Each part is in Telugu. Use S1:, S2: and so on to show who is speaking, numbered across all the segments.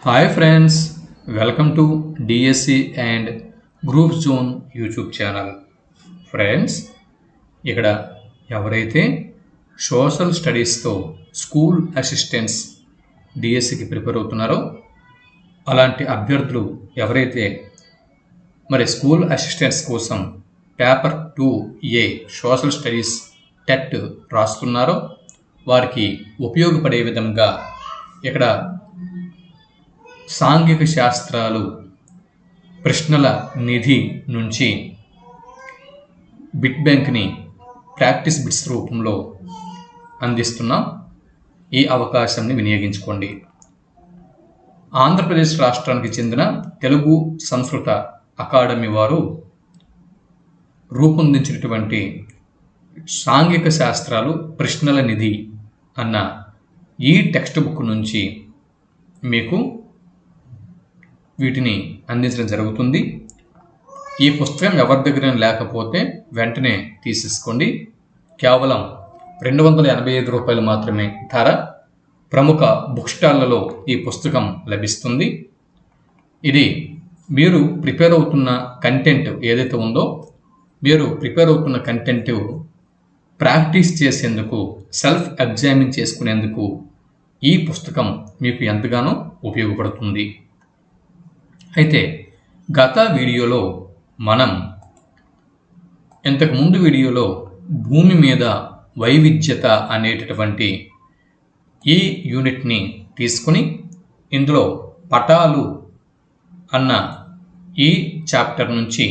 S1: Hi friends, welcome to DSC and group zone YouTube channel. Friends, ఇక్కడ ఎవరైతే సోషల్ స్టడీస్తో స్కూల్ అసిస్టెంట్స్ డిఎస్సికి ప్రిపేర్ అవుతున్నారో అలాంటి అభ్యర్థులు ఎవరైతే మరి స్కూల్ అసిస్టెంట్స్ కోసం paper 2A social studies TET రాస్తున్నారో వారికి ఉపయోగపడే విధంగా ఇక్కడ సాంఘిక శాస్త్రాలు ప్రశ్నల నిధి నుంచి బిట్ బ్యాంక్ని ప్రాక్టీస్ బిట్స్ రూపంలో అందిస్తున్నాం. ఈ అవకాశాన్ని వినియోగించుకోండి. ఆంధ్రప్రదేశ్ రాష్ట్రానికి చెందిన తెలుగు సంస్కృత అకాడమీ వారు రూపొందించినటువంటి సాంఘిక శాస్త్రాలు ప్రశ్నల నిధి అన్న ఈ టెక్స్ట్ బుక్ నుంచి మీకు వీటిని అందించడం జరుగుతుంది. ఈ పుస్తకం ఎవరి దగ్గర లేకపోతే వెంటనే తీసేసుకోండి. కేవలం 285 రూపాయలు మాత్రమే ధర. ప్రముఖ బుక్ స్టాళ్లలో ఈ పుస్తకం లభిస్తుంది. ఇది మీరు ప్రిపేర్ అవుతున్న కంటెంట్ ఏదైతే ఉందో మీరు ప్రిపేర్ అవుతున్న కంటెంట్ ప్రాక్టీస్ చేసేందుకు, సెల్ఫ్ ఎగ్జామిన్ చేసుకునేందుకు ఈ పుస్తకం మీకు ఎంతగానో ఉపయోగపడుతుంది. అయితే గత వీడియోలో మనం ఇంతకుముందు వీడియోలో భూమి మీద వైవిధ్యత అనేటటువంటి ఈ యూనిట్ని తీసుకుని ఇందులో పటాలు అన్న ఈ చాప్టర్ నుంచి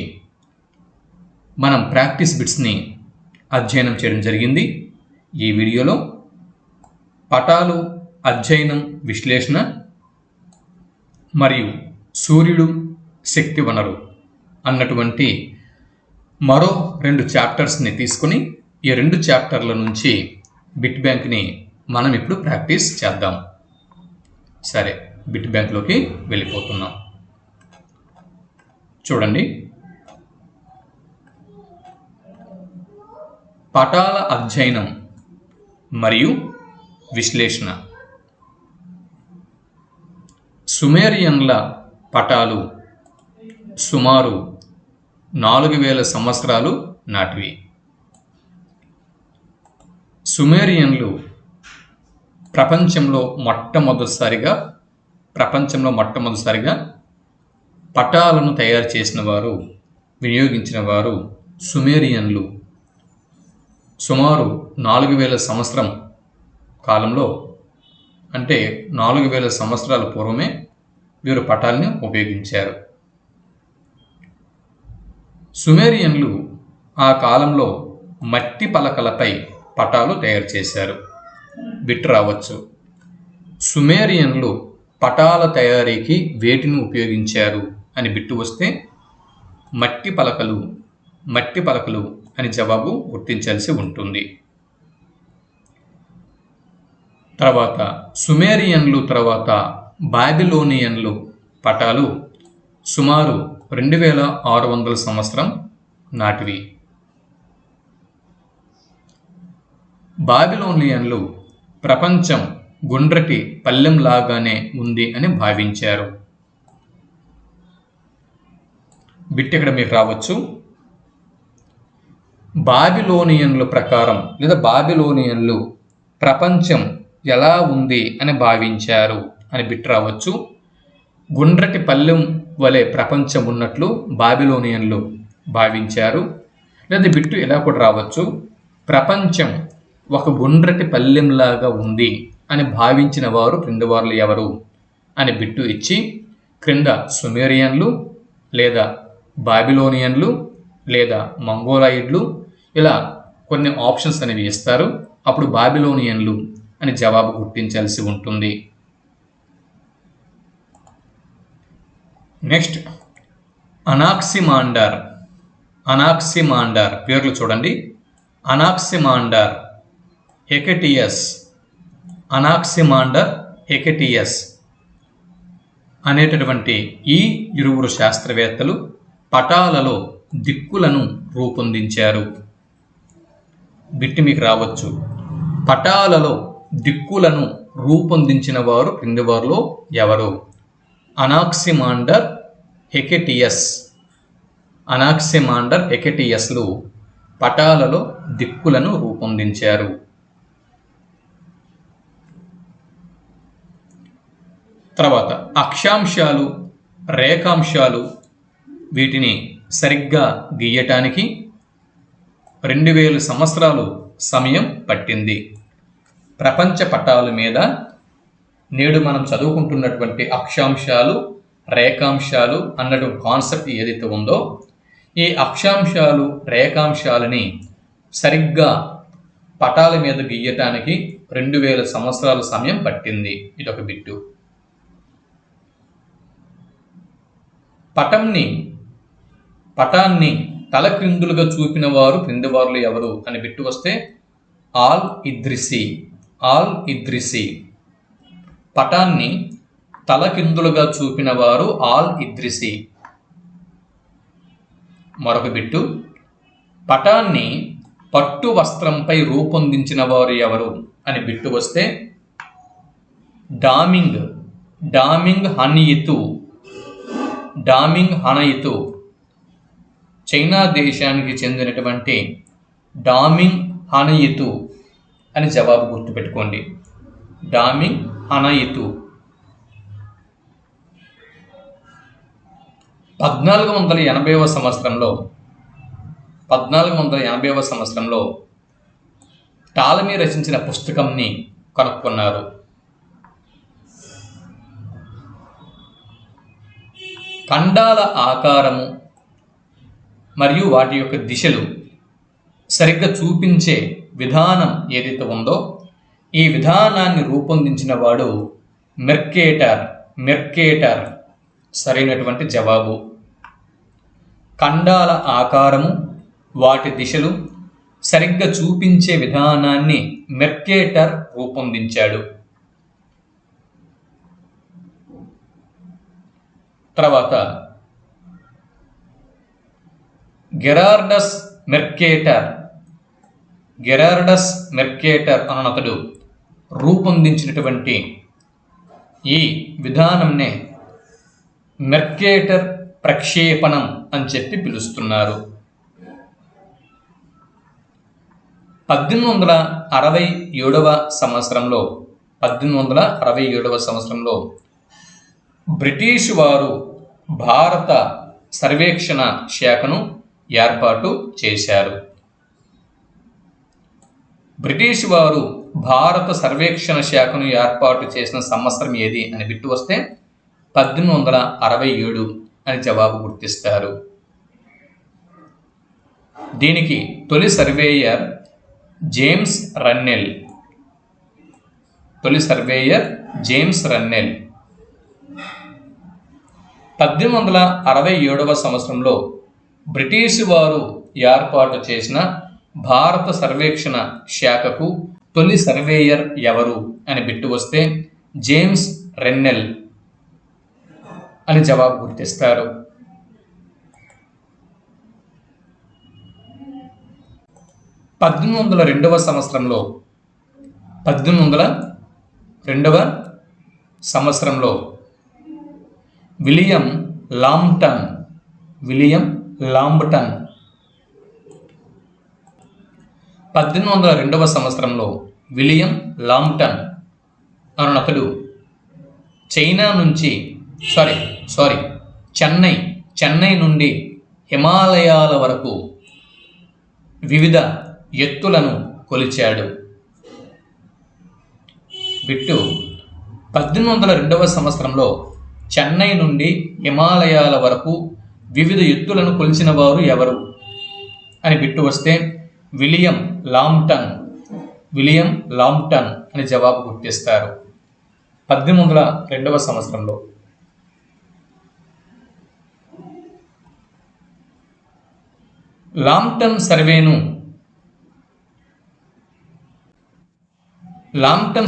S1: మనం ప్రాక్టీస్ బిట్స్ని అధ్యయనం చేయడం జరిగింది. ఈ వీడియోలో పటాలు అధ్యయనం, విశ్లేషణ మరియు సూర్యుడు శక్తి వనరు అన్నటువంటి మరో 2 చాప్టర్స్ని తీసుకుని ఈ 2 చాప్టర్ల నుంచి బిట్ బ్యాంక్ని మనం ఇప్పుడు ప్రాక్టీస్ చేద్దాం. సరే, బిట్ బ్యాంక్లోకి వెళ్ళిపోతున్నాం. చూడండి, పటాల అధ్యయనం మరియు విశ్లేషణ. సుమేరియన్ల పటాలు సుమారు 4000 సంవత్సరాలు నాటివి. సుమేరియన్లు ప్రపంచంలో మొట్టమొదటిసారిగా పటాలను తయారు చేసిన వారు, వినియోగించిన వారు సుమేరియన్లు. సుమారు 4000 సంవత్సరం కాలంలో, అంటే 4000 సంవత్సరాల పూర్వమే వీరు పటాలని ఉపయోగించారు. సుమేరియన్లు ఆ కాలంలో మట్టి పలకలపై పటాలు తయారు చేశారు. బిట్ రావచ్చు. సుమేరియన్లు పటాల తయారీకి వేటిని ఉపయోగించారు అని బిట్టు వస్తే మట్టి పలకలు అని జవాబు గుర్తించాల్సి ఉంటుంది. తర్వాత సుమేరియన్లు తర్వాత బాబిలోనియన్లు పటాలు సుమారు 2600 సంవత్సరం నాటివి. బాబిలోనియన్లు ప్రపంచం గుండ్రటి పల్లెంలాగానే ఉంది అని భావించారు. బిట్ ఇక్కడ మీకు రావచ్చు. బాబిలోనియన్ల ప్రకారం లేదా బాబిలోనియన్లు ప్రపంచం ఎలా ఉంది అని భావించారు అని బిట్ రావచ్చు. గుండ్రటి పల్లెం వలె ప్రపంచం ఉన్నట్లు బాబిలోనియన్లు భావించారు. లేదా బిట్టు ఇలా కూడా రావచ్చు. ప్రపంచం ఒక గుండ్రటి పల్లెంలాగా ఉంది అని భావించిన వారు క్రింది వారు ఎవరు అని బిట్టు ఇచ్చి క్రింద సుమేరియన్లు లేదా బాబిలోనియన్లు లేదా మంగోలాయిడ్లు ఇలా కొన్ని ఆప్షన్స్ అనేవి ఇస్తారు. అప్పుడు బాబిలోనియన్లు అని జవాబు గుర్తించాల్సి ఉంటుంది. నెక్స్ట్, అనాక్సిమాండర్ పేర్లు చూడండి. అనాక్సిమాండర్ హెకెటియస్ అనేటటువంటి ఈ ఇరువురు శాస్త్రవేత్తలు పటాలలో దిక్కులను రూపొందించారు. బిట్టి మీకు రావచ్చు. పటాలలో దిక్కులను రూపొందించిన వారు క్రింది వారిలో ఎవరు అనాక్సిమాండర్ హెకెటియస్లు పటాలలో దిక్కులను రూపొందించారు. తర్వాత అక్షాంశాలు, రేఖాంశాలు వీటిని సరిగ్గా గీయటానికి 2000 సంవత్సరాలు సమయం పట్టింది. ప్రపంచ పటాల మీద నేడు మనం చదువుకుంటున్నటువంటి అక్షాంశాలు, రేఖాంశాలు అన్నటువంటి కాన్సెప్ట్ ఏదైతే ఉందో, ఈ అక్షాంశాలు, రేఖాంశాలని సరిగ్గా పటాల మీద గీయటానికి 2000 సంవత్సరాల సమయం పట్టింది. ఇదొక బిట్టు. పటాన్ని తలక్రిందులుగా చూపిన వారు క్రిందివారులు ఎవరు అని బిట్టు వస్తే ఆల్ ఇద్రిసి. పటాన్ని తలకిందులుగా చూపిన వారు ఆల్ ఇద్రిసి. మరొక బిట్టు, పటాన్ని పట్టు వస్త్రంపై రూపొందించిన వారు ఎవరు అని బిట్టు వస్తే డామింగ్ హనయితు చైనా దేశానికి చెందినటువంటి డామింగ్ హనయితు అని జవాబు గుర్తుపెట్టుకోండి. డామింగ్ హనయితు 1480వ సంవత్సరంలో టాలమీ రచించిన పుస్తకంని కనుక్కున్నారు. ఖండాల ఆకారము మరియు వాటి యొక్క దిశలు సరిగ్గా చూపించే విధానం ఏదైతే ఉందో, ఈ విధానాన్ని రూపొందించిన వాడు మెర్కేటర్ సరైనటువంటి జవాబు. ఖండాల ఆకారము, వాటి దిశలు సరిగ్గా చూపించే విధానాన్ని మెర్కేటర్ రూపొందించాడు. తర్వాత గెరార్డస్ మెర్కేటర్ అన్నతడు రూపొందించినటువంటి ఈ విధానంనే మెర్కేటర్ ప్రక్షేపణం అని చెప్పి పిలుస్తున్నారు. 1867వ సంవత్సరంలో బ్రిటిష్ వారు భారత సర్వేక్షణ శాఖను ఏర్పాటు చేశారు. బ్రిటిష్ వారు భారత సర్వేక్షణ శాఖను ఏర్పాటు చేసిన సంవత్సరం ఏది అని బిట్టు వస్తే 1867 అని జవాబు గుర్తిస్తారు. దీనికి తొలి సర్వేయర్ జేమ్స్ రన్నెల్. 1867వ సంవత్సరంలో బ్రిటిష్ వారు ఏర్పాటు చేసిన భారత సర్వేక్షణ శాఖకు తొలి సర్వేయర్ ఎవరు అని బిట్టు వస్తే జేమ్స్ రెన్నెల్ అని జవాబు గుర్తిస్తారు. 1802వ సంవత్సరంలో విలియం లాంబ్టన్ 1802వ సంవత్సరంలో విలియం లాంబ్టన్ అతడు చెన్నై నుండి హిమాలయాల వరకు వివిధ ఎత్తులను కొలిచాడు. బిట్టు 1802వ సంవత్సరంలో చెన్నై నుండి హిమాలయాల వరకు వివిధ ఎత్తులను కొలిచిన వారు ఎవరు అని బిట్టు వస్తే విలియం లాంబ్టన్ అని జవాబు గుర్తిస్తారు. 1802వ సంవత్సరంలో లాంబ్టన్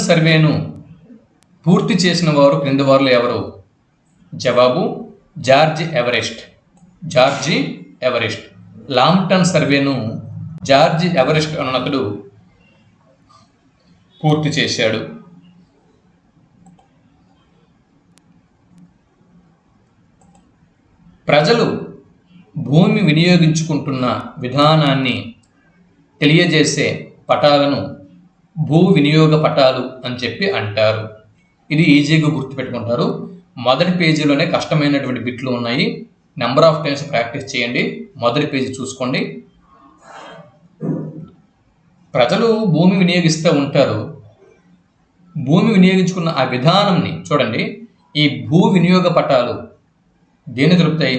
S1: సర్వేను పూర్తి చేసిన వారు క్రింది వారిలో ఎవరు? జవాబు జార్జి ఎవరెస్ట్. లాంబ్టన్ సర్వేను జార్జి ఎవరెస్ట్ అన్నతడు పూర్తి చేశాడు. ప్రజలు భూమి వినియోగించుకుంటున్న విధానాన్ని తెలియజేసే పటాలను భూ వినియోగ పటాలు అని చెప్పి అంటారు. ఇది ఈజీగా గుర్తుపెట్టుకుంటారు. మొదటి పేజీలోనే కష్టమైనటువంటి బిట్లు ఉన్నాయి. నెంబర్ ఆఫ్ టైమ్స్ ప్రాక్టీస్ చేయండి. మొదటి పేజీ చూసుకోండి. ప్రజలు భూమి వినియోగిస్తూ ఉంటారు. భూమి వినియోగించుకున్న ఆ విధానంని చూడండి. ఈ భూ వినియోగ పటాలు దేన్ని తెలుపుతాయి?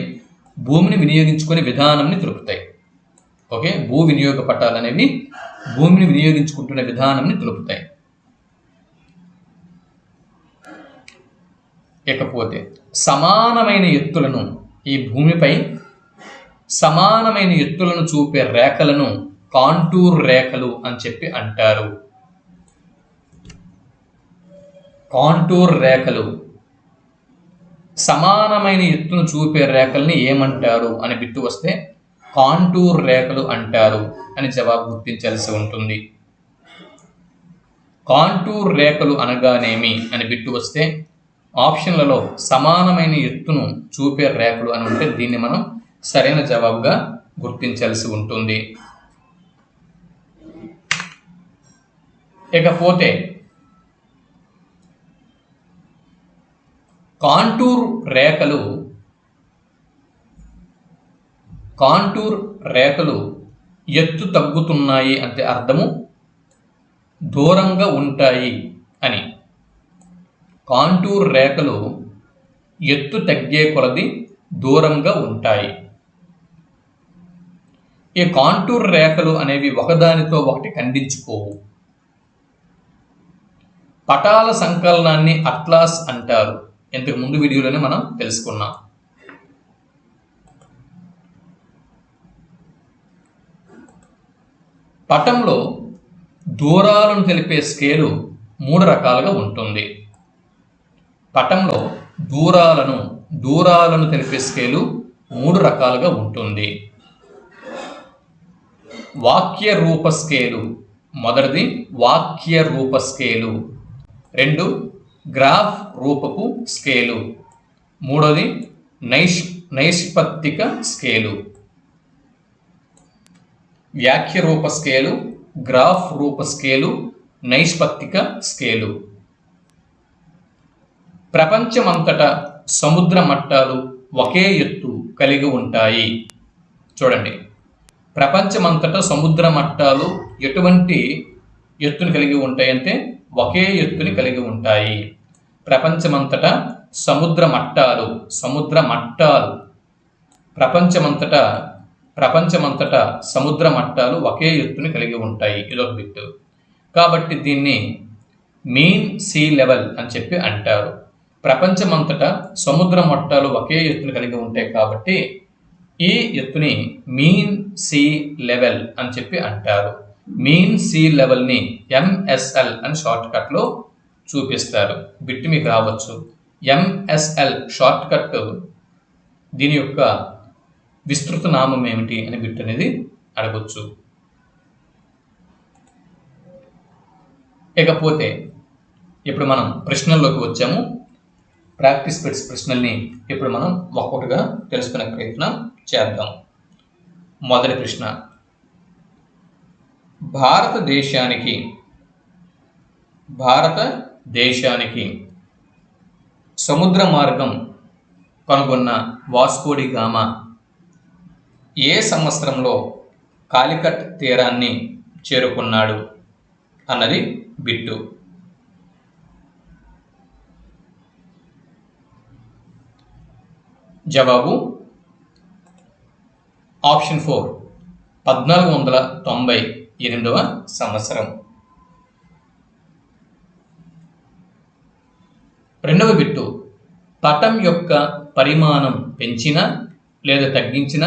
S1: భూమిని వినియోగించుకునే విధానంని తెలుపుతాయి. ఓకే, భూ వినియోగ పటాలు అనేవి భూమిని వినియోగించుకుంటున్న విధానంని తెలుపుతాయి. ఇకపోతే సమానమైన ఎత్తులను, ఈ భూమిపై సమానమైన ఎత్తులను చూపే రేఖలను కాంటూర్ రేఖలు అని చెప్పి అంటారు. కాంటూర్ రేఖలు, సమానమైన ఎత్తును చూపే రేఖల్ని ఏమంటారు అని బిట్టు వస్తే కాంటూర్ రేఖలు అంటారు అని జవాబు గుర్తించాల్సి ఉంటుంది. కాంటూర్ రేఖలు అనగానేమి అని బిట్టు వస్తే ఆప్షన్లలో సమానమైన ఎత్తును చూపే రేఖలు అని ఉంటే దీన్ని మనం సరైన జవాబుగా గుర్తించాల్సి ఉంటుంది. ఇకపోతే కాంటూర్ రేఖలు ఎత్తు తగ్గుతున్నాయి అంటే అర్థము దూరంగా ఉంటాయి అని. కాంటూర్ రేఖలు ఎత్తు తగ్గే కొలది దూరంగా ఉంటాయి. ఈ కాంటూర్ రేఖలు అనేవి ఒకదానితో ఒకటి ఖండించుకోవు. పటాల సంకలనాన్ని అట్లాస్ అంటారు. ఇంతకు ముందు వీడియోలోనే మనం తెలుసుకున్నాం. పటంలో దూరాలను తెలిపే స్కేలు 3 రకాలుగా ఉంటుంది. పటంలో దూరాలను తెలిపే స్కేలు 3 రకాలుగా ఉంటుంది. వాక్య రూప స్కేలు, మొదటిది వాక్య రూప స్కేలు, 2 గ్రాఫ్ రూపపు స్కేలు, 3వది నైష్పత్తిక స్కేలు. వ్యాఖ్య రూప స్కేలు, గ్రాఫ్ రూప స్కేలు, నైష్పత్తిక స్కేలు. ప్రపంచమంతటా సముద్ర మట్టాలు ఒకే ఎత్తు కలిగి ఉంటాయి. చూడండి, ప్రపంచమంతటా సముద్ర మట్టాలు ఎటువంటి ఎత్తుని కలిగి ఉంటాయి అంటే ఒకే ఎత్తుని కలిగి ఉంటాయి. ప్రపంచమంతటా సముద్ర మట్టాలు ప్రపంచమంతటా సముద్ర మట్టాలు ఒకే ఎత్తుని కలిగి ఉంటాయి. ఇదొక బిట్టు. కాబట్టి దీన్ని మీన్ సీ లెవెల్ అని చెప్పి అంటారు. ప్రపంచమంతటా సముద్ర మట్టాలు ఒకే ఎత్తుని కలిగి ఉంటాయి కాబట్టి ఈ ఎత్తుని మీన్ సీ లెవెల్ అని చెప్పి అంటారు. మీన్ సీ లెవెల్ని MSL అని షార్ట్ కట్లో చూపిస్తారు. బిట్ మీకు రావచ్చు. MSL షార్ట్ కట్, దీని యొక్క విస్తృత నామం ఏమిటి అని బిట్ అనేది అడగొచ్చు. ఇకపోతే ఇప్పుడు మనం ప్రశ్నల్లోకి వచ్చాము. ప్రాక్టీస్ బిట్స్ ప్రశ్నల్ని ఇప్పుడు మనం ఒక్కొక్కటిగా తెలుసుకునే ప్రయత్నం చేద్దాం. మొదటి ప్రశ్న, భారతదేశానికి సముద్ర మార్గం కనుగొన్న వాస్కో డి గామా ఏ సంవత్సరంలో కాలికట్ తీరాన్ని చేరుకున్నాడు అన్నది బిట్టు. జవాబు ఆప్షన్ 4 1498వ సంవత్సరం. రెండవ బిట్టు, పటం యొక్క పరిమాణం పెంచిన లేదా తగ్గించిన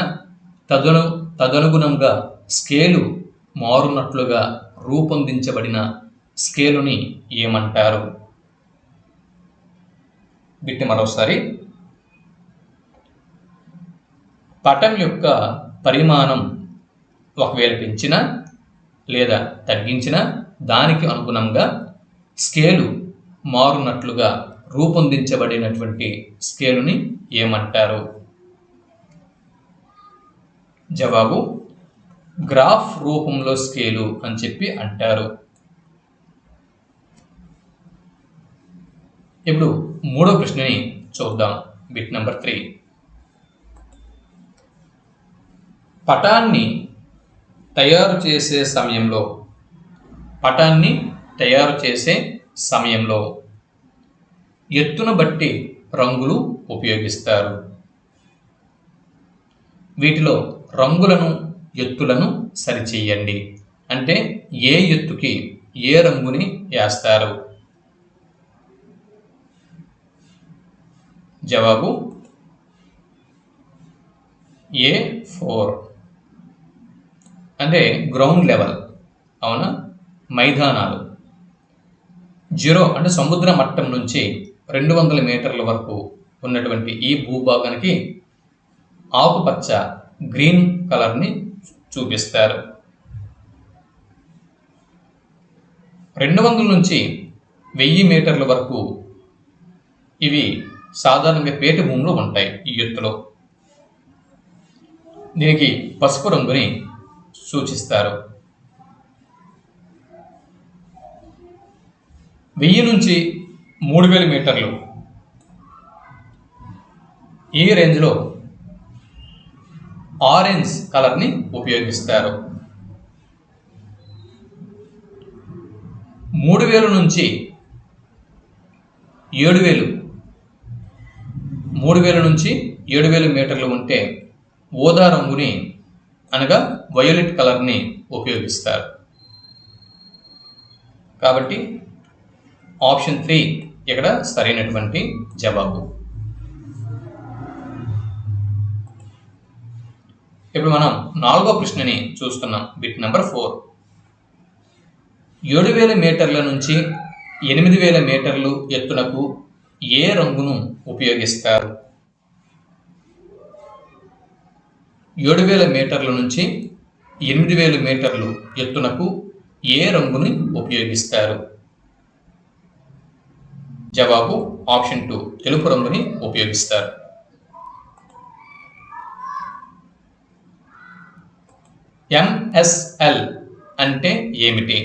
S1: తదనుగుణంగా స్కేలు మారునట్లుగా రూపొందించబడిన స్కేలుని ఏమంటారు? బిట్టు మరోసారి. పటం యొక్క పరిమాణం ఒకవేళ పెంచినా లేదా తగ్గించినా దానికి అనుగుణంగా స్కేలు మారునట్లుగా రూపొందించబడినటువంటి స్కేలుని ఏమంటారు? జవాబు గ్రాఫ్ రూపంలో స్కేలు అని చెప్పి అంటారు. ఇప్పుడు మూడో ప్రశ్నని చూద్దాం. Bit number 3. పటాన్ని తయారు చేసే సమయంలో ఎత్తును బట్టి రంగులు ఉపయోగిస్తారు. వీటిలో రంగులను ఎత్తులను సరిచేయండి. అంటే ఏ ఎత్తుకి ఏ రంగుని వేస్తారు? జవాబు A4 అంటే గ్రౌండ్ లెవెల్. అవునా? మైదానాలు. 0 అంటే సముద్ర మట్టం నుంచి 200 మీటర్ల వరకు ఉన్నటువంటి ఈ భూభాగానికి ఆకుపచ్చ గ్రీన్ కలర్ని చూపిస్తారు. 200 నుంచి 1000 మీటర్ల వరకు ఇవి సాధారణంగా పేట భూములు ఉంటాయి. ఈ ఎత్తులో దీనికి పసుపు రంగుని సూచిస్తారు. 1000 నుంచి 3000 మీటర్లు ఈ రేంజ్లో ఆరెంజ్ కలర్ని ఉపయోగిస్తారు. 3000 నుంచి 7000 మీటర్లు ఉంటే ఊదా రంగుని అనగా వయోలెట్ కలర్ని ఉపయోగిస్తారు. కాబట్టి ఆప్షన్ 3 ఇక్కడ సరైనటువంటి జవాబు. ఇప్పుడు మనం 4వ ప్రశ్నని చూస్తున్నాం. Bit number 4. 7000 మీటర్ల నుంచి 8000 మీటర్లు ఎత్తునకు ఏ రంగును ఉపయోగిస్తారు? 7000 మీటర్ల నుంచి 8000 మీటర్లు ఎత్తునకు ఏ రంగుని ఉపయోగిస్తారు? జవాబు ఆప్షన్ 2 తెలుపు రంగుని ఉపయోగిస్తారు. MSL అంటే ఏమిటి?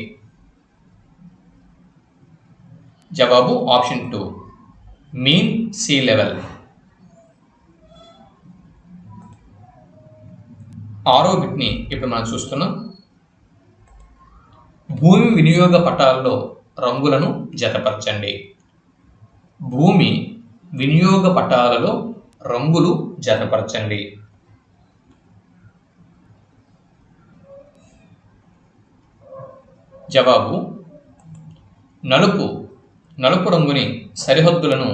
S1: జవాబు ఆప్షన్ 2 మీన్ సీ లెవెల్. 6వ బిట్ని ఇప్పుడు మనం చూస్తున్నాం. భూమి వినియోగ పటాల్లో రంగులను జతపరచండి. భూమి వినియోగ పటాలలో రంగులు జతపరచండి. జవాబు నలుపు రంగుని సరిహద్దులను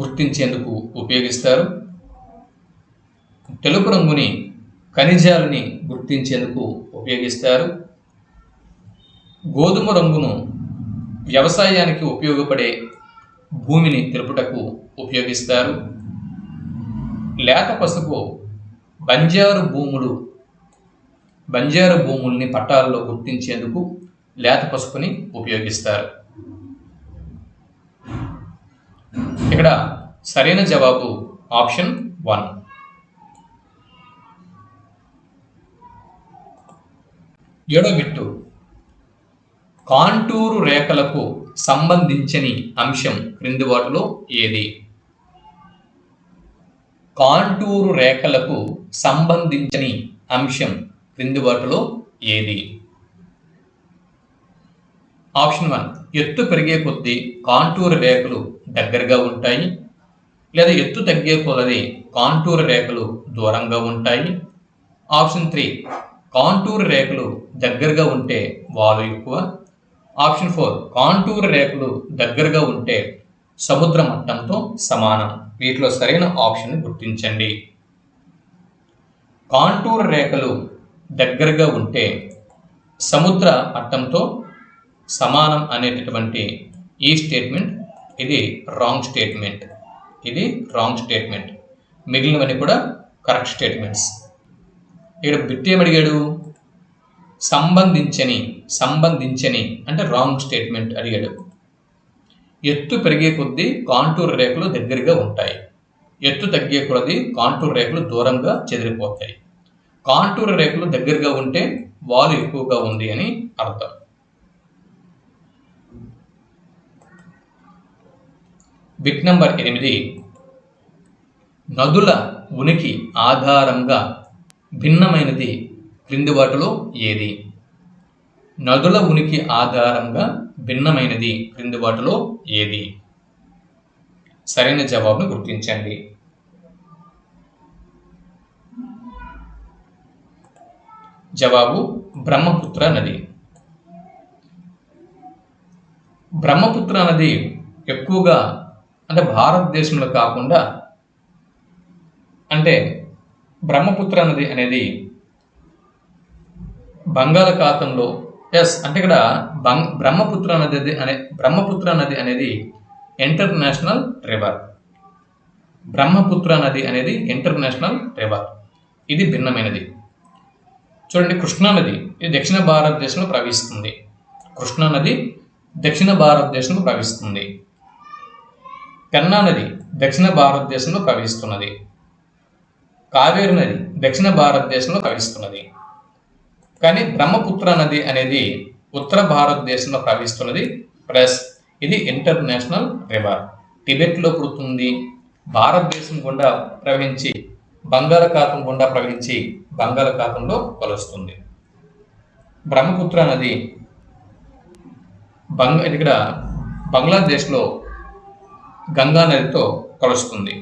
S1: గుర్తించేందుకు ఉపయోగిస్తారు. తెలుపు రంగుని ఖనిజాలని గుర్తించేందుకు ఉపయోగిస్తారు. గోధుమ రంగును వ్యవసాయానికి ఉపయోగపడే భూమిని తెలుపుటకు ఉపయోగిస్తారు. లేత పసుపు బంజారు భూముల్ని పట్టాలలో గుర్తించేందుకు లేత పసుపుని ఉపయోగిస్తారు. ఇక్కడ సరైన జవాబు ఆప్షన్ 1. 7వ బిట్టు. కాంటూరు రేఖలకు సంబంధించని అంశం క్రింది వాటిలో ఏది? కాంటూరు రేఖలకు సంబంధించని అంశం క్రింది వాటిలో ఏది? ఆప్షన్ 1 ఎత్తు పెరిగే కొద్దీ కాంటూరు రేఖలు దగ్గరగా ఉంటాయి, లేదా ఎత్తు తగ్గే కొలది కాంటూరు రేఖలు దూరంగా ఉంటాయి. ఆప్షన్ 3 కాంటూరు రేఖలు దగ్గరగా ఉంటే వాలు ఎక్కువ. ఆప్షన్ 4 కాంటూరు రేఖలు దగ్గరగా ఉంటే సముద్ర మట్టంతో సమానం. వీటిలో సరైన ఆప్షన్ గుర్తించండి. కాంటూరు రేఖలు దగ్గరగా ఉంటే సముద్ర మట్టంతో సమానం అనేటటువంటి ఈ స్టేట్మెంట్ ఇది రాంగ్ స్టేట్మెంట్. మిగిలినవన్నీ కూడా కరెక్ట్ స్టేట్మెంట్స్. ఇక్కడ బిట్ ఏమడిగాడు? సంబంధించని అంటే రాంగ్ స్టేట్మెంట్ అడిగాడు. ఎత్తు పెరిగే కొద్దీ కాంటూర్ రేఖలు దగ్గరగా ఉంటాయి. ఎత్తు తగ్గే కొలది కాంటూర్ రేఖలు దూరంగా చెదిరిపోతాయి. కాంటూర్ రేఖలు దగ్గరగా ఉంటే వాలు ఎక్కువగా ఉంది అని అర్థం. బిట్ నంబర్ 8, నదుల ఉనికి ఆధారంగా భిన్నమైనది క్రింది వాటిలో ఏది? నదుల ఉనికి ఆధారంగా భిన్నమైనది క్రింది వాటిలో ఏది? సరైన జవాబును గుర్తించండి. జవాబు బ్రహ్మపుత్ర నది. బ్రహ్మపుత్ర నది ఎక్కువగా అంటే భారతదేశంలో కాకుండా అంటే బ్రహ్మపుత్ర నది అనేది బంగాళాఖాతంలో అంటే ఇక్కడ బ్రహ్మపుత్ర నది అనేది ఇంటర్నేషనల్ రివర్. బ్రహ్మపుత్ర నది అనేది ఇంటర్నేషనల్ రివర్. ఇది భిన్నమైనది. చూడండి, కృష్ణానది ఇది దక్షిణ భారతదేశంలో ప్రవహిస్తుంది. కృష్ణానది దక్షిణ భారతదేశంలో ప్రవహిస్తుంది. పెన్నా నది దక్షిణ భారతదేశంలో ప్రవహిస్తున్నది. కావేరి నది దక్షిణ భారతదేశంలో ప్రవహిస్తున్నది. కానీ బ్రహ్మపుత్ర నది అనేది ఉత్తర భారతదేశంలో ప్రవహిస్తున్నది. ప్లస్ ఇది ఇంటర్నేషనల్ రివర్. టిబెట్లో పుడుతుంది, భారతదేశం గుండా ప్రవహించి బంగాళాఖాతం గుండా ప్రవహించి బంగాళాఖాతంలో కలుస్తుంది. బ్రహ్మపుత్ర నది ఇక్కడ బంగ్లాదేశ్లో గంగా నదితో కలుస్తుంది.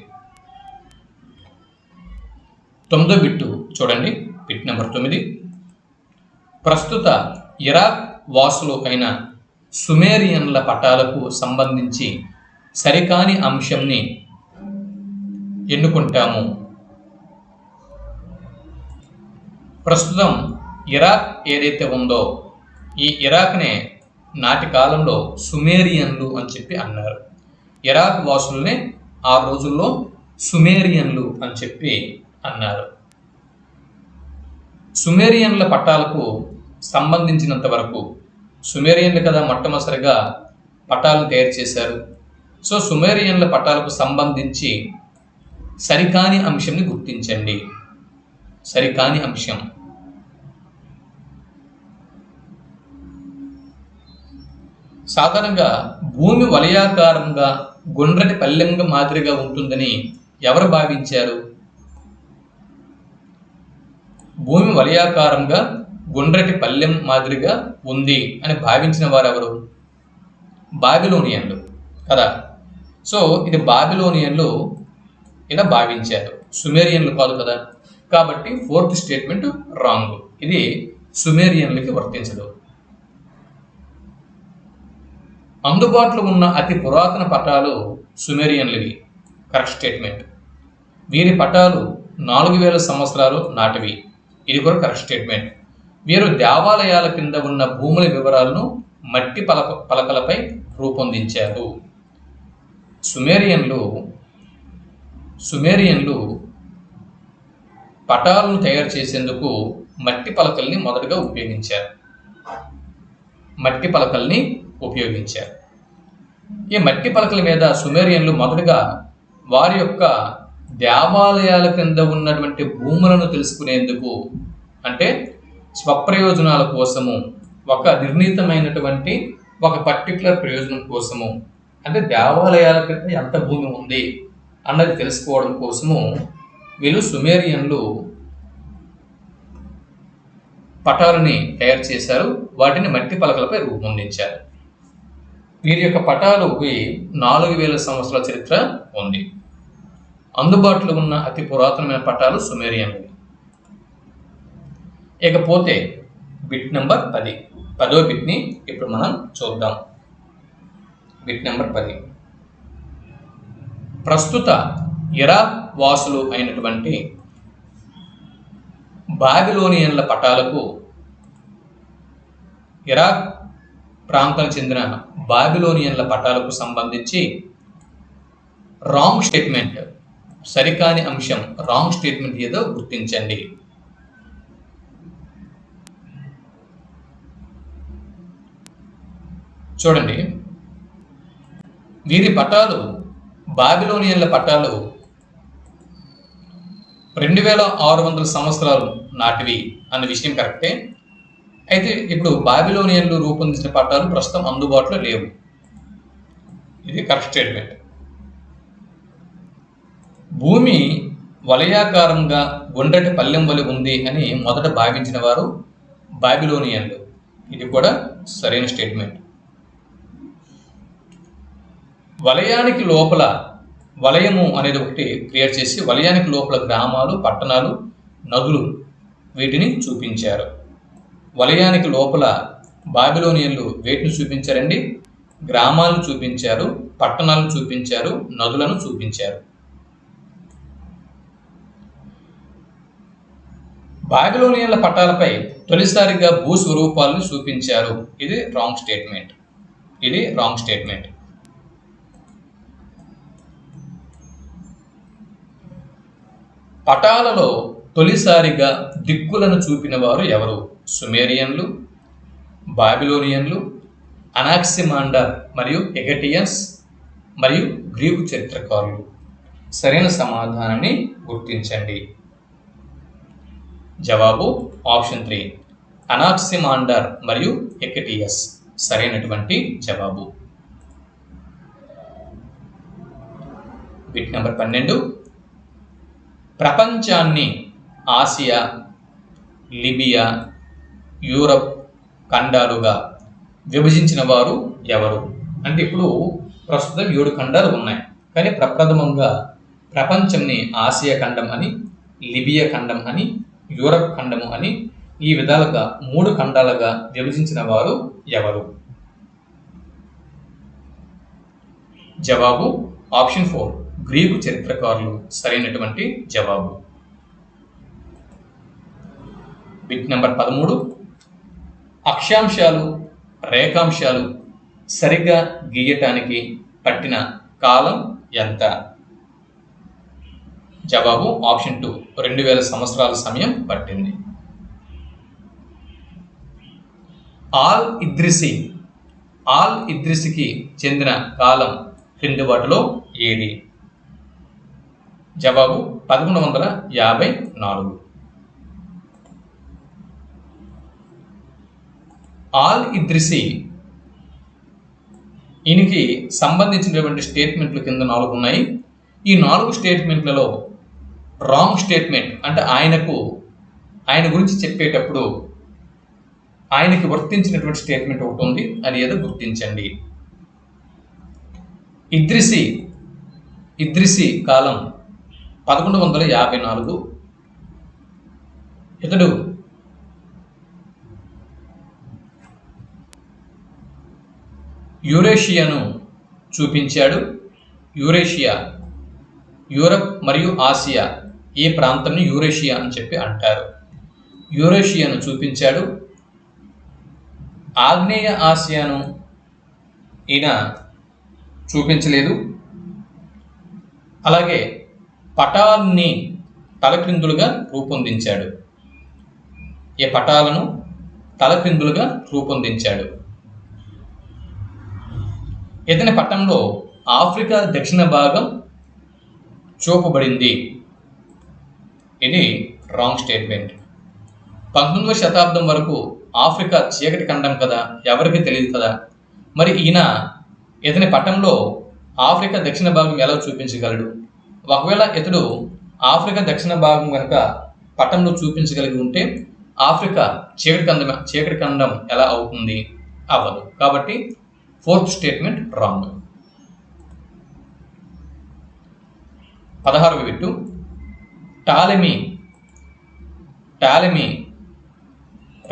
S1: 9వ బిట్టు చూడండి, బిట్ నెంబర్ 9. ప్రస్తుత ఇరాక్ వాసులు అయిన సుమేరియన్ల పటాలకు సంబంధించి సరికాని అంశంని ఎన్నుకుంటాము. ప్రస్తుతం ఇరాక్ ఏదైతే ఉందో ఈ ఇరాక్నే నాటి కాలంలో సుమేరియన్లు అని చెప్పి అన్నారు. ఇరాక్ వాసుల్ని ఆ రోజుల్లో సుమేరియన్లు అని చెప్పి అన్నారు. సుమేరియన్ల పట్టాలకు సంబంధించినంత వరకు సుమేరియన్లు కదా మొట్టమొదటిగా పటాలను తయారు చేశారు. సో సుమేరియన్ల పటాలకు సంబంధించి సరికాని అంశంని గుర్తించండి. సరికాని అంశం సాధారణంగా భూమి వలయాకారంగా గుండ్రటి పల్లెంగా మాదిరిగా ఉంటుందని ఎవరు భావించారు? భూమి వలయాకారంగా గుండ్రటి పల్లెం మాదిరిగా ఉంది అని భావించిన వారెవరు? బాబిలోనియన్లు కదా. సో ఇది బాబిలోనియన్లు ఇలా భావించారు, సుమేరియన్లు కాదు కదా. కాబట్టి 4th స్టేట్మెంట్ రాంగ్. ఇది సుమేరియన్లకి వర్తించదు. అందుబాటులో ఉన్న అతి పురాతన పటాలు సుమేరియన్లవి. Correct statement. వీరి పటాలు 4000 సంవత్సరాలు నాటివి. ఇది కూడా కరెక్ట్ స్టేట్మెంట్. వీరు దేవాలయాల కింద ఉన్న భూముల వివరాలను మట్టి పలకలపై రూపొందించారు. సుమేరియన్లు పటాలను తయారు చేసేందుకు మట్టి పలకల్ని మొదటగా ఉపయోగించారు. ఈ మట్టి పలకల మీద సుమేరియన్లు మొదటగా వారి యొక్క దేవాలయాల కింద ఉన్నటువంటి భూములను తెలుసుకునేందుకు, అంటే స్వప్రయోజనాల కోసము, ఒక నిర్ణీతమైనటువంటి ఒక పర్టికులర్ ప్రయోజనం కోసము, అంటే దేవాలయాల కింద ఎంత భూమి ఉంది అన్నది తెలుసుకోవడం కోసము వీళ్ళు సుమేరియన్లు పటాలని తయారు చేశారు. వాటిని మట్టి పలకలపై రూపొందించారు. వీరి యొక్క పటాలకి 4000 సంవత్సరాల చరిత్ర ఉంది. అందుబాటులో ఉన్న అతి పురాతనమైన పటాలు సుమేరియన్లు. ఇకపోతే బిట్ నెంబర్ 10. 10వ బిట్ని ఇప్పుడు మనం చూద్దాం. Bit number 10. ప్రస్తుత ఇరాక్ వాసులు అయినటువంటి బాబిలోనియన్ల పటాలకు, ఇరాక్ ప్రాంతానికి చెందిన బాబిలోనియన్ల పటాలకు సంబంధించి రాంగ్ స్టేట్మెంట్, సరికాని అంశం, రాంగ్ స్టేట్మెంట్ ఏదో గుర్తించండి. చూడండి, వీరి పటాలు, బాబిలోనియన్ల పటాలు 2600 సంవత్సరాలు నాటివి అన్న విషయం కరెక్టే. అయితే ఇప్పుడు బాబిలోనియన్లు రూపొందించిన పట్టాలు ప్రస్తుతం అందుబాటులో లేవు. ఇది కరెక్ట్ స్టేట్మెంట్. భూమి వలయాకారంగా గుండ్రటి పల్లెం వలె ఉంది అని మొదట భావించిన వారు బాబిలోనియన్లు. ఇది కూడా సరైన స్టేట్మెంట్. వలయానికి లోపల వలయము అనేది ఒకటి క్రియేట్ చేసి వలయానికి లోపల గ్రామాలు, పట్టణాలు, నదులు వీటిని చూపించారు. వలయానికి లోపల బాబిలోనియన్లు వేటిని చూపించారండి? గ్రామాలను చూపించారు, పట్టణాలను చూపించారు, నదులను చూపించారు. బాబిలోనియన్ల పట్టాలపై తొలిసారిగా భూస్వరూపాలను చూపించారు. ఇది రాంగ్ స్టేట్మెంట్. పటాలలో తొలిసారిగా దిక్కులను చూపిన వారు ఎవరు? సుమేరియన్లు, బాబిలోనియన్లు, అనాక్సిమాండర్ మరియు ఎగటియన్స్ మరియు గ్రీకు చరిత్రకారులు. సరైన సమాధానాన్ని గుర్తించండి. జవాబు ఆప్షన్ 3 అనాక్సిమాండర్ మరియు ఎగటియస్ సరైనటువంటి జవాబు. Bit number 12. ప్రపంచాన్ని ఆసియా, లిబియా, యూరప్ ఖండాలుగా విభజించిన వారు ఎవరు? అంటే ఇప్పుడు ప్రస్తుతం 7 ఖండాలు ఉన్నాయి, కానీ ప్రప్రథమంగా ప్రపంచంని ఆసియా ఖండం అని, లిబియా ఖండం అని, యూరప్ ఖండము అని ఈ విధాలుగా 3 ఖండాలుగా విభజించిన వారు ఎవరు? జవాబు ఆప్షన్ 4 గ్రీకు చరిత్రకారులు సరైనటువంటి జవాబు. Bit number 13. అక్షాంశాలు, రేఖాంశాలు సరిగ్గా గీయటానికి పట్టిన కాలం ఎంత? జవాబు ఆప్షన్ 2 2000 సంవత్సరాల సమయం పట్టింది. ఆల్ ఇద్రిసికి చెందిన కాలం క్రింది వాటిలో ఏది? జవాబు 1154. ఆల్ ఇద్రిసి ఈయనకి సంబంధించినటువంటి స్టేట్మెంట్లు కింద 4 ఉన్నాయి. ఈ 4 స్టేట్మెంట్లలో రాంగ్ స్టేట్మెంట్ అంటే ఆయన గురించి చెప్పేటప్పుడు ఆయనకి వర్తించినటువంటి స్టేట్మెంట్ ఒకటి ఉంది, అది ఏదో గుర్తించండి. ఇద్రిసి కాలం 1154. ఇతడు యూరేషియాను చూపించాడు. యూరేషియా, యూరప్ మరియు ఆసియా ఈ ప్రాంతాన్ని యూరేషియా అని చెప్పి అంటారు. యూరేషియాను చూపించాడు. ఆగ్నేయ ఆసియాను ఈయన చూపించలేదు. అలాగే పటాల్ని తలక్రిందులుగా రూపొందించాడు. ఈ పటాలను తలక్రిందులుగా రూపొందించాడు. ఇతని పటంలో ఆఫ్రికా దక్షిణ భాగం చూపబడింది. ఇది రాంగ్ స్టేట్మెంట్. 19వ శతాబ్దం వరకు ఆఫ్రికా చీకటి ఖండం కదా, ఎవరికి తెలియదు కదా. మరి ఇతని పటంలో ఆఫ్రికా దక్షిణ భాగం ఎలా చూపించగలడు? ఒకవేళ ఇతడు ఆఫ్రికా దక్షిణ భాగం కనుక పటంలో చూపించగలిగి ఉంటే ఆఫ్రికా చీకటి ఖండం ఎలా అవుతుంది? అవ్వదు. కాబట్టి 4th స్టేట్మెంట్ రాంగ్. 16వ బిట్టు. టాలెమీ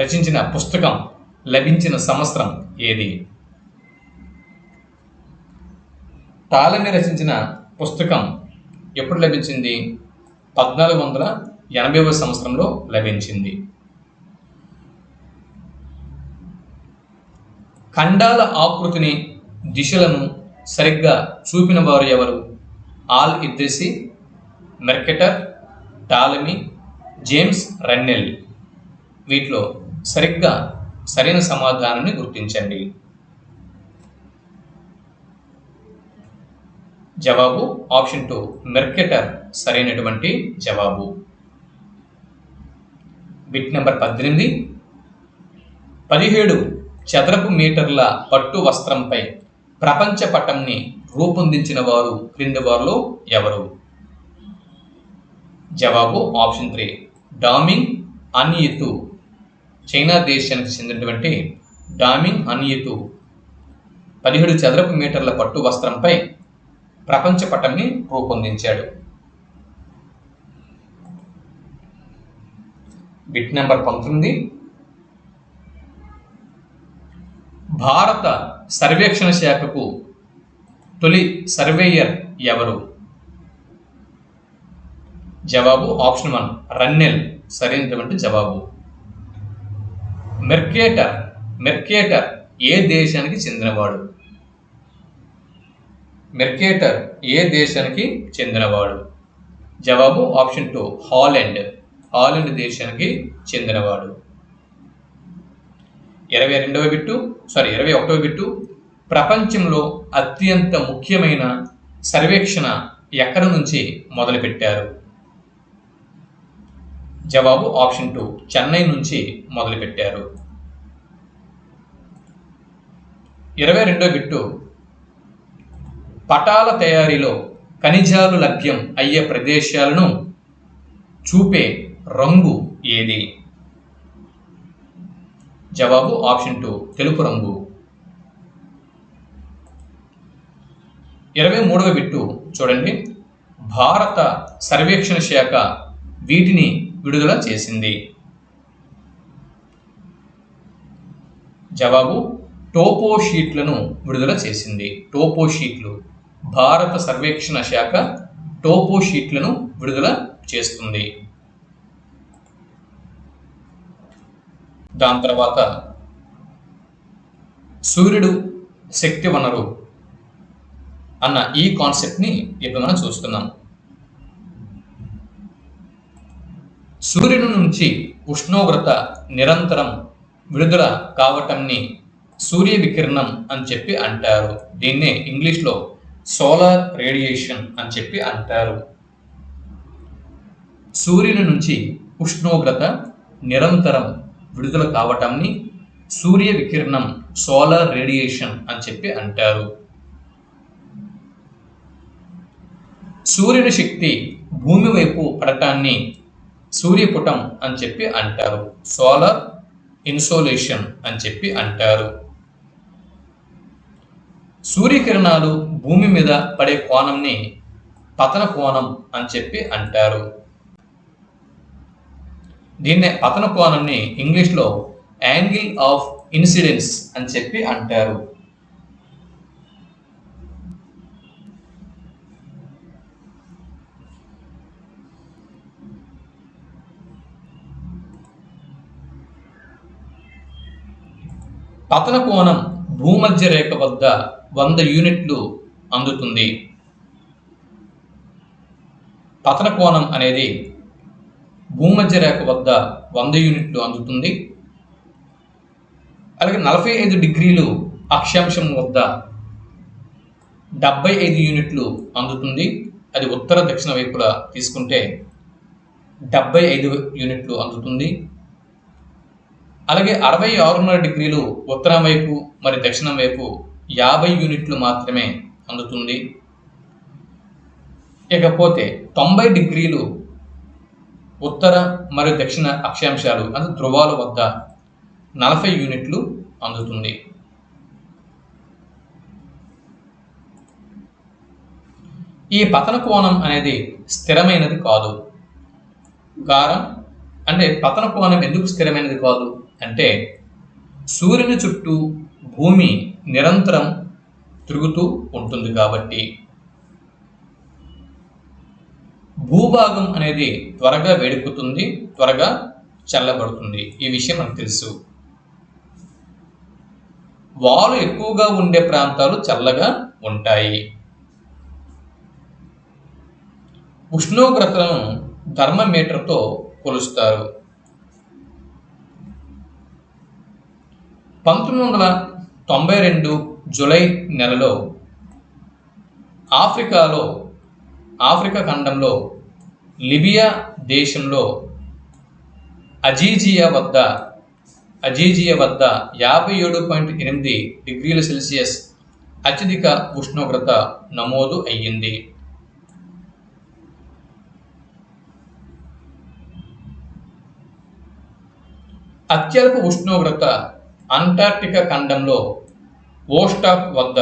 S1: రచించిన పుస్తకం లభించిన సంవత్సరం ఏది? టాలెమీ రచించిన పుస్తకం ఎప్పుడు లభించింది? 1480వ సంవత్సరంలో లభించింది. ఖండాల ఆకృతిని, దిశలను సరిగ్గా చూపిన వారు ఎవరు? Al Idrisi, Mercator, Ptolemy, James Rennell. వీటిలో సరైన సమాధానాన్ని గుర్తించండి. జవాబు ఆప్షన్ 2 మెర్కెటర్ సరైనటువంటి జవాబు. బిట్ నెంబర్ 18, 17 చదరపు మీటర్ల పట్టు వస్త్రంపై ప్రపంచ పటంని రూపొందించిన వారు క్రింది వారిలో ఎవరు? జవాబు ఆప్షన్ 3 డామింగ్ అన్యితు. చైనా దేశానికి చెందినటువంటి డామింగ్ అన్యితు 17 చదరపు మీటర్ల పట్టు వస్త్రంపై ప్రపంచ పటంని రూపొందించాడు. బిట్ నెంబర్ 19, భారత సర్వేక్షణ శాఖకు తొలి సర్వేయర్ ఎవరు? జవాబు ఆప్షన్ 1 రన్నెల్ సరైనటువంటి జవాబు. మెర్కేటర్ ఏ దేశానికి చెందినవాడు? మెర్కేటర్ ఏ దేశానికి చెందినవాడు? జవాబు ఆప్షన్ 2 హాలండ్ దేశానికి చెందినవాడు. 21వ బిట్టు, ప్రపంచంలో అత్యంత ముఖ్యమైన సర్వేక్షణ ఎక్కడి నుంచి మొదలుపెట్టారు? జవాబు ఆప్షన్ 2 చెన్నై నుంచి మొదలుపెట్టారు. 22వ బిట్టు, పటాల తయారీలో ఖనిజాలు లభ్యం అయ్యే ప్రదేశాలను చూపే రంగు ఏది? జవాబు ఆప్షన్ 2 తెలుపు రంగు. 23వ బిట్టు చూడండి, భారత సర్వేక్షణ శాఖ వీటిని విడుదల చేసింది. జవాబు టోపో షీట్లను విడుదల చేసింది. టోపో షీట్లు, భారత సర్వేక్షణ శాఖ టోపో షీట్లను విడుదల చేస్తుంది. దాని తర్వాత సూర్యుడు శక్తి వనరు అన్న ఈ కాన్సెప్ట్ని ఇప్పుడు మనం చూస్తున్నాం. సూర్యుని నుంచి ఉష్ణోగ్రత నిరంతరం విడుదల కావటంని సూర్య వికిరణం అని చెప్పి అంటారు. దీన్నే ఇంగ్లీష్లో సోలార్ రేడియేషన్ అని చెప్పి అంటారు. సూర్యుని నుంచి ఉష్ణోగ్రత నిరంతరం విడుదల కావటాన్ని సూర్య వికిరణం, సోలార్ రేడియేషన్ అని చెప్పి అంటారు. సూర్యుని శక్తి భూమి వైపు పడటాన్ని సూర్యపుటం అని చెప్పి అంటారు. సోలార్ ఇన్సోలేషన్ అని చెప్పి అంటారు. సూర్యకిరణాలు భూమి మీద పడే కోణంని పతన కోణం అని చెప్పి అంటారు. దీన్నే పతన కోణంని ఇంగ్లీష్లో యాంగిల్ ఆఫ్ ఇన్సిడెన్స్ అని చెప్పి అంటారు. పతన కోణం భూమధ్య రేఖ వద్ద 100 యూనిట్లు అందుతుంది. పతన కోణం అనేది భూమధ్య రేఖ వద్ద 100 యూనిట్లు అందుతుంది. అలాగే 45 డిగ్రీలు అక్షాంశం వద్ద 75 యూనిట్లు అందుతుంది. అది ఉత్తర దక్షిణ వైపులా తీసుకుంటే 75 యూనిట్లు అందుతుంది. అలాగే 66.5 డిగ్రీలు ఉత్తరం వైపు మరి దక్షిణం వైపు 50 యూనిట్లు మాత్రమే అందుతుంది. ఇకపోతే 90 డిగ్రీలు ఉత్తర మరియు దక్షిణ అక్షాంశాలు అంటే ధ్రువాల వద్ద 40 యూనిట్లు అందుతుంది. ఈ పతన కోణం అనేది స్థిరమైనది కాదు. అంటే పతన కోణం ఎందుకు స్థిరమైనది కాదు అంటే సూర్యుని చుట్టూ భూమి నిరంతరం తిరుగుతూ ఉంటుంది కాబట్టి. భూభాగం అనేది త్వరగా వేడెక్కుతుంది, త్వరగా చల్లబడుతుంది. ఈ విషయం మనకు తెలుసు. వాలు ఎక్కువగా ఉండే ప్రాంతాలు చల్లగా ఉంటాయి. ఉష్ణోగ్రతను థర్మామీటర్తో కొలుస్తారు. 1992 జూలై నెలలో ఆఫ్రికా ఖండంలో లిబియా దేశంలో అజీజియా వద్ద 57.8 డిగ్రీల సెల్సియస్ అత్యధిక ఉష్ణోగ్రత నమోదు అయ్యింది. అత్యల్ప ఉష్ణోగ్రత అంటార్క్టికా ఖండంలో ఓస్టాక్ వద్ద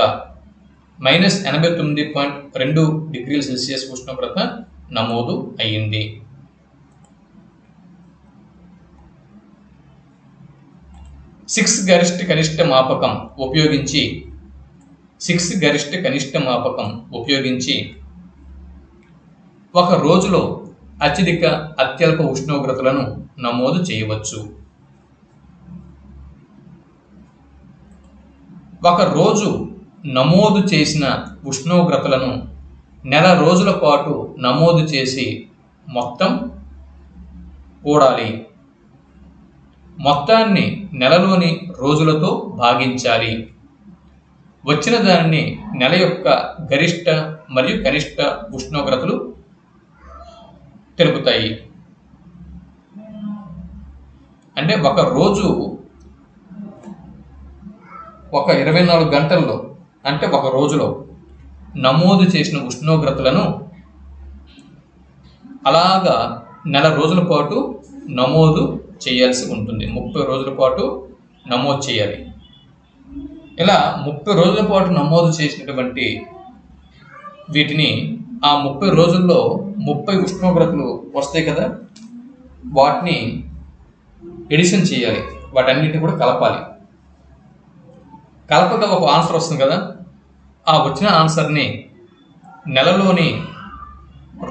S1: -89.2 డిగ్రీల సెల్సియస్ ఉష్ణోగ్రత నమోదు అయ్యింది. సిక్స్ గరిష్ట కనిష్ట మాపకం ఉపయోగించి ఒక రోజులో అత్యధిక అత్యల్ప ఉష్ణోగ్రతలను నమోదు చేయవచ్చు. ఒక రోజు నమోదు చేసిన ఉష్ణోగ్రతలను నెల రోజుల పాటు నమోదు చేసి మొత్తం కూడాలి. మొత్తాన్ని నెలలోని రోజులతో భాగించాలి. వచ్చిన దానిని నెల యొక్క గరిష్ట మరియు కనిష్ట ఉష్ణోగ్రతలు తెలుపుతాయి. అంటే ఒక రోజు ఒక 24 గంటల్లో అంటే ఒక రోజులో నమోదు చేసిన ఉష్ణోగ్రతలను అలాగా నెల రోజుల పాటు నమోదు చేయాల్సి ఉంటుంది. 30 రోజుల పాటు నమోదు చేయాలి. ఇలా 30 రోజుల పాటు నమోదు చేసినటువంటి వీటిని ఆ 30 రోజుల్లో 30 ఉష్ణోగ్రతలు వస్తాయి కదా, వాటిని ఎడిషన్ చేయాలి. వాటన్నిటిని కూడా కలపాలి. కలపగా ఒక ఆన్సర్ వస్తుంది కదా, ఆ వచ్చిన ఆన్సర్ని నెలలోని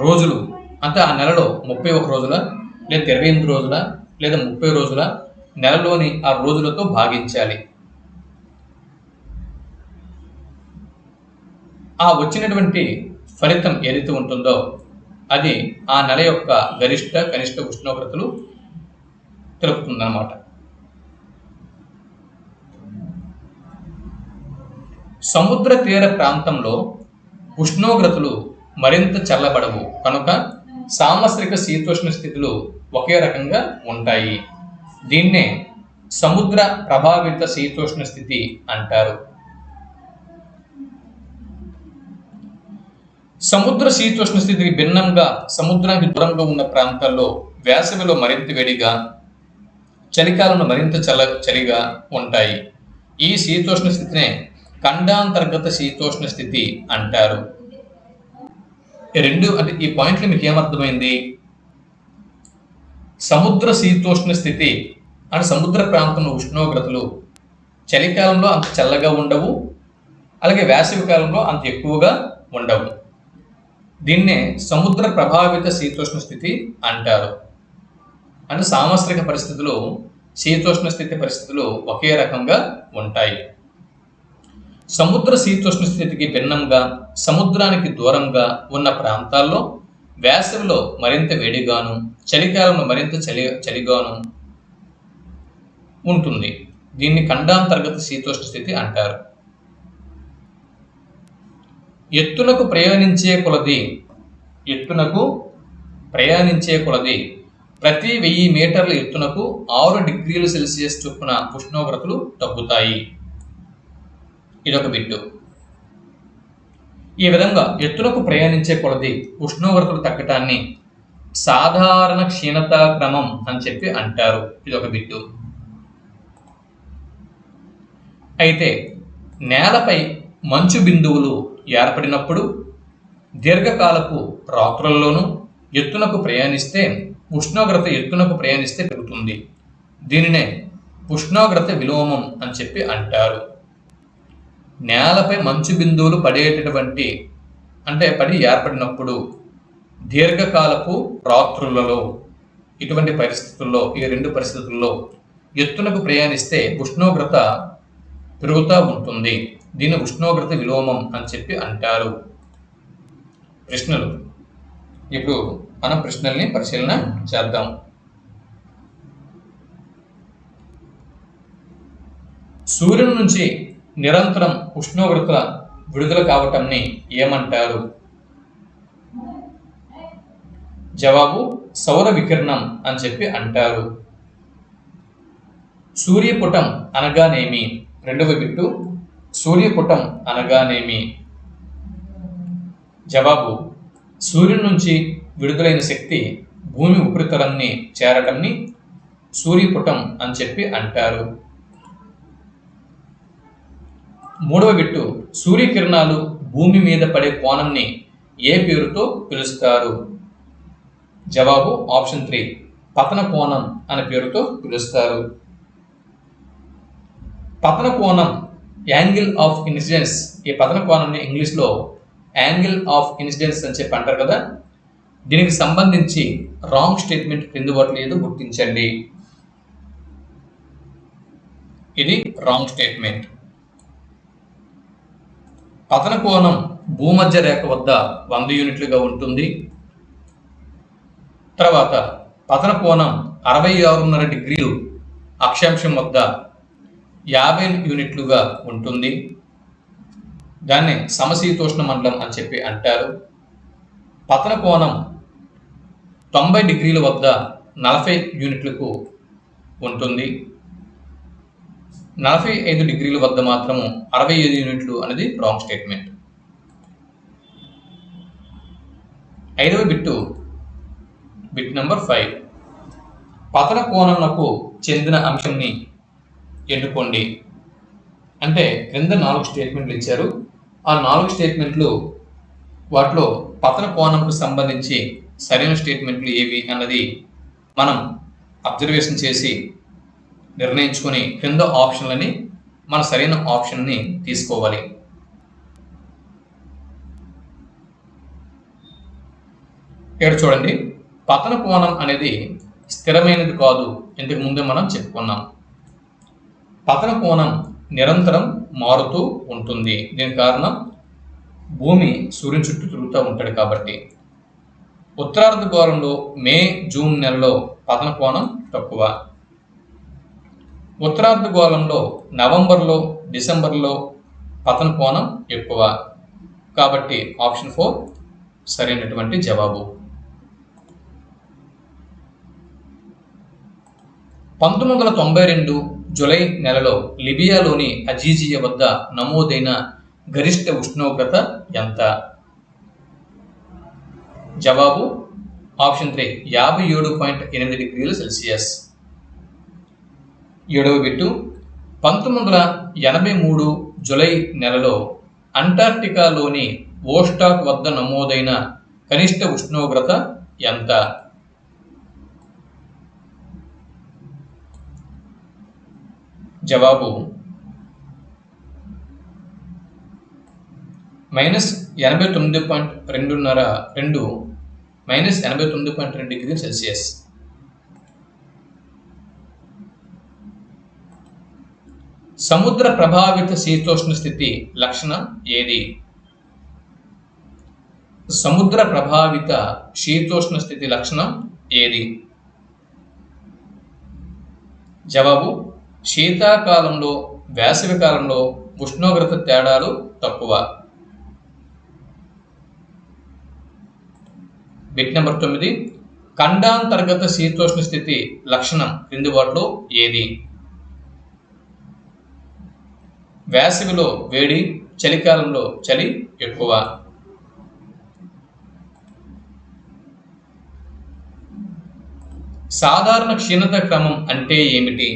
S1: రోజులు అంటే ఆ నెలలో 31 రోజుల లేదా 28 రోజుల లేదా 30 రోజుల నెలలోని ఆ రోజులతో భాగించాలి. ఆ వచ్చినటువంటి ఫలితం ఏదైతే ఉంటుందో అది ఆ నెల యొక్క గరిష్ట కనిష్ట ఉష్ణోగ్రతలు తెలుపుతుందన్నమాట. సముద్ర తీర ప్రాంతంలో ఉష్ణోగ్రతలు మరింత చల్లబడవు కనుక సామస్రిక శీతోష్ణ స్థితులు ఒకే రకంగా ఉంటాయి. దీన్నే సముద్ర ప్రభావిత శీతోష్ణ స్థితి అంటారు. సముద్ర శీతోష్ణ స్థితికి భిన్నంగా సముద్రానికి దూరంగా ఉన్న ప్రాంతాల్లో వేసవిలో మరింత వేడిగా, చలికాలంలో మరింత చలిగా ఉంటాయి. ఈ శీతోష్ణ స్థితినే ఖండాంతర్గత శీతోష్ణ స్థితి అంటారు. అంటే ఈ పాయింట్లు మీకు ఏమర్థమైంది? సముద్ర శీతోష్ణ స్థితి అంటే సముద్ర ప్రాంతంలో ఉష్ణోగ్రతలు చలికాలంలో అంత చల్లగా ఉండవు, అలాగే వేసవి కాలంలో అంత ఎక్కువగా ఉండవు. దీన్నే సముద్ర ప్రభావిత శీతోష్ణ స్థితి అంటారు. అంటే సామస్రిక పరిస్థితులు, శీతోష్ణ స్థితి పరిస్థితులు ఒకే రకంగా ఉంటాయి. సముద్ర శీతోష్ణ స్థితికి భిన్నంగా సముద్రానికి దూరంగా ఉన్న ప్రాంతాల్లో వేసవిలో మరింత వేడిగాను, చలికాలంలో మరింత చలిగాను ఉంటుంది. దీన్ని ఖండాంతర్గత శీతోష్ణ స్థితి అంటారు. ఎత్తునకు ప్రయాణించే కొలది ప్రతి 1000 మీటర్ల ఎత్తునకు 6 డిగ్రీల సెల్సియస్ చొప్పున ఉష్ణోగ్రతలు తగ్గుతాయి. ఇదొక బిట్టు. ఈ విధంగా ఎత్తునకు ప్రయాణించే కొలది ఉష్ణోగ్రతలు తగ్గటాన్ని సాధారణ క్షీణతా క్రమం అని చెప్పి అంటారు. ఇదొక బిట్టు. అయితే నేలపై మంచు బిందువులు ఏర్పడినప్పుడు దీర్ఘకాలపు రాత్రుల్లోనూ ఉష్ణోగ్రత ఎత్తునకు ప్రయాణిస్తే పెరుగుతుంది. దీనినే ఉష్ణోగ్రత విలోమం అని చెప్పి అంటారు. నేలపై మంచు బిందువులు పడి ఏర్పడినప్పుడు దీర్ఘకాలపు రాత్రులలో ఇటువంటి పరిస్థితుల్లో, ఈ 2 పరిస్థితుల్లో ఎత్తునకు ప్రయాణిస్తే ఉష్ణోగ్రత పెరుగుతూ ఉంటుంది. దీన్ని ఉష్ణోగ్రత విలోమం అని చెప్పి అంటారు. ప్రశ్నలు. ఇప్పుడు మనం ప్రశ్నల్ని పరిశీలన చేద్దాం. సూర్యుని నుంచి నిరంతరం ఉష్ణోగ్రత విడుదల కావటాన్ని ఏమంటారు? జవాబు సౌర వికిరణం అని చెప్పి అంటారు. సూర్యపుటం అనగానేమి? రెండవ బిట్టు సూర్యపుటం అనగానేమి? జవాబు సూర్యుని నుంచి విడుదలైన శక్తి భూమి ఉపరితలాన్ని చేరటంని సూర్యపుటం అని చెప్పి అంటారు. మూడవ బిట్టు సూర్యకిరణాలు భూమి మీద పడే కోణంని ఏ పేరుతో పిలుస్తారు? జవాబు ఆప్షన్ 3 పతన కోణం అనే పేరుతో పిలుస్తారు. పతన కోణం యాంగిల్ ఆఫ్ ఇన్సిడెన్స్. ఈ పతన కోణాన్ని ఇంగ్లీష్లో యాంగిల్ ఆఫ్ ఇన్సిడెన్స్ అని చెప్పి అంటారు కదా. దీనికి సంబంధించి రాంగ్ స్టేట్మెంట్ క్రింది వాటిలో ఏదో గుర్తించండి. ఇది రాంగ్ స్టేట్మెంట్. పతన కోణం భూమధ్య రేఖ వద్ద 100 యూనిట్లుగా ఉంటుంది. తర్వాత పతన కోణం 66.5 డిగ్రీలు అక్షాంశం వద్ద 50 యూనిట్లుగా ఉంటుంది. దాన్ని సమశీతోష్ణ మండలం అని చెప్పి అంటారు. పతన కోణం 90 డిగ్రీల వద్ద 40 యూనిట్లకు ఉంటుంది. 45 డిగ్రీల వద్ద మాత్రము 65 యూనిట్లు అనేది రాంగ్ స్టేట్మెంట్. ఐదవ బిట్టు బిట్ నెంబర్ 5 పతన కోణంకు చెందిన అంశంని ఎన్నుకోండి. అంటే క్రింద 4 స్టేట్మెంట్లు ఇచ్చారు. ఆ 4 స్టేట్మెంట్లు వాటిలో పతన కోణంకు సంబంధించి సరైన స్టేట్మెంట్లు ఏవి అన్నది మనం అబ్జర్వేషన్ చేసి నిర్ణయించుకొని క్రింద ఆప్షన్లని మన సరైన ఆప్షన్ని తీసుకోవాలి. ఇక్కడ చూడండి, పతన కోణం అనేది స్థిరమైనది కాదు. ఇంతకు ముందే మనం చెప్పుకున్నాం. పతన కోణం నిరంతరం మారుతూ ఉంటుంది. దీని కారణం భూమి సూర్యుని చుట్టూ తిరుగుతూ ఉంటాడు కాబట్టి. ఉత్తరార్ధగోళంలో మే జూన్ నెలలో పతన కోణం తక్కువ. ఉత్తరార్ధగోళంలో నవంబర్లో డిసెంబర్లో పతన కోణం ఎక్కువ. కాబట్టి ఆప్షన్ 4 సరైనటువంటి జవాబు. 1992 జూలై నెలలో లిబియాలోని అజీజియా వద్ద నమోదైన గరిష్ట ఉష్ణోగ్రత ఎంత? జవాబు ఆప్షన్ 3 57.8 డిగ్రీల సెల్సియస్. 7వ బిట్టు 1983 జూలై నెలలో అంటార్క్టికాలోని ఓస్టాక్ వద్ద నమోదైన కనిష్ట ఉష్ణోగ్రత ఎంత? జవాబు -89.2 డిగ్రీ సెల్సియస్. సముద్ర ప్రభావిత శీతోష్ణ స్థితి లక్షణం ఏది? సముద్ర ప్రభావిత శీతోష్ణ స్థితి లక్షణం ఏది? జవాబు శీతాకాలంలో వేసవి కాలంలో ఉష్ణోగ్రత తేడాలు తక్కువ. బిట్ నెంబర్ 9 ఖండాంతర్గత శీతోష్ణ స్థితి లక్షణం క్రింది వాటిలో ఏది? వేసవిలో వేడి, చలికాలంలో చలి ఎక్కువ. సాధారణ క్షీణత క్రమం అంటే ఏమిటి?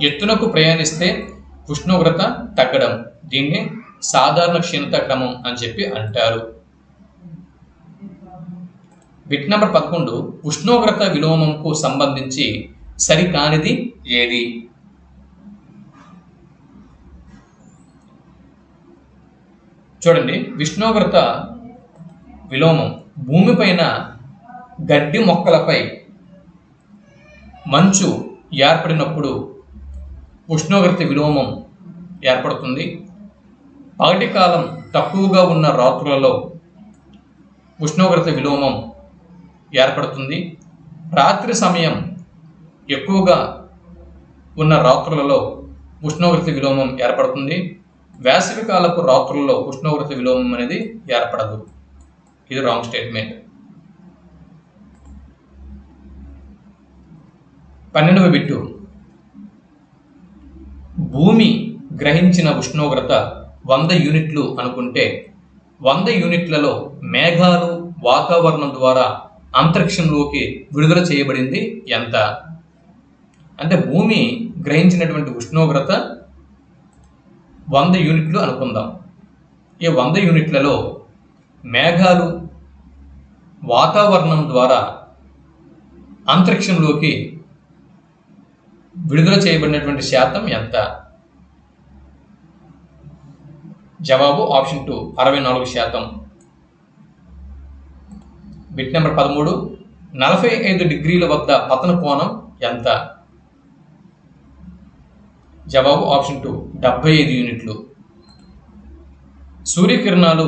S1: ఎత్తునకు ప్రయాణిస్తే ఉష్ణోగ్రత తగ్గడం. దీన్ని సాధారణ క్షీణత క్రమం అని చెప్పి అంటారు. బిట్ నెంబర్ 11 ఉష్ణోగ్రత విలోమంకు సంబంధించి సరికానిది ఏది? చూడండి, ఉష్ణోగ్రత విలోమం భూమిపైన గడ్డి మొక్కలపై మంచు ఏర్పడినప్పుడు ఉష్ణోగ్రత విలోమం ఏర్పడుతుంది. పగటి కాలం తక్కువగా ఉన్న రాత్రులలో ఉష్ణోగ్రత విలోమం ఏర్పడుతుంది. రాత్రి సమయం ఎక్కువగా ఉన్న రాత్రులలో ఉష్ణోగ్రత విలోమం ఏర్పడుతుంది. వేసవి కాలపు రాత్రుల్లో ఉష్ణోగ్రత విలోమం అనేది ఏర్పడదు. ఇది రాంగ్ స్టేట్మెంట్. 12వ బిట్టు, భూమి గ్రహించిన ఉష్ణోగ్రత 100 యూనిట్లు అనుకుంటే 100 యూనిట్లలో మేఘాలు వాతావరణం ద్వారా అంతరిక్షంలోకి విడుదల చేయబడింది ఎంత? అంటే భూమి గ్రహించినటువంటి ఉష్ణోగ్రత 100 యూనిట్లు అనుకుందాం. ఈ 100 యూనిట్లలో మేఘాలు వాతావరణం ద్వారా అంతరిక్షంలోకి విడుదల చేయబడినటువంటి శాతం ఎంత? జవాబు ఆప్షన్ 2 64%. బిట్ నెంబర్ 13, 45 డిగ్రీల వద్ద పతన కోణం ఎంత? జవాబు ఆప్షన్ 2 75 యూనిట్లు. సూర్యకిరణాలు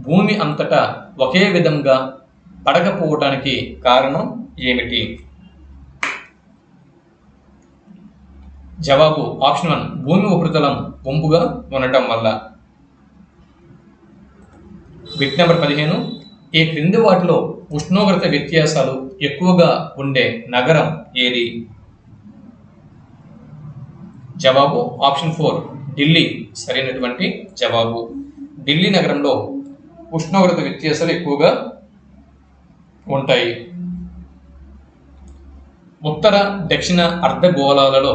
S1: భూమి అంతటా ఒకే విధంగా పడకపోవటానికి కారణం ఏమిటి? జవాబు ఆప్షన్ 1 భూమి ఉపరితలం వంపుగా ఉండటం వల్ల. బిట్ నెంబర్ 15, ఈ క్రింది వాటిలో ఉష్ణోగ్రత వ్యత్యాసాలు ఎక్కువగా ఉండే నగరం ఏది? జవాబు ఆప్షన్ 4 ఢిల్లీ సరైనటువంటి జవాబు. ఢిల్లీ నగరంలో ఉష్ణోగ్రత వ్యత్యాసాలు ఎక్కువగా ఉంటాయి. ఉత్తర దక్షిణ అర్ధగోళాలలో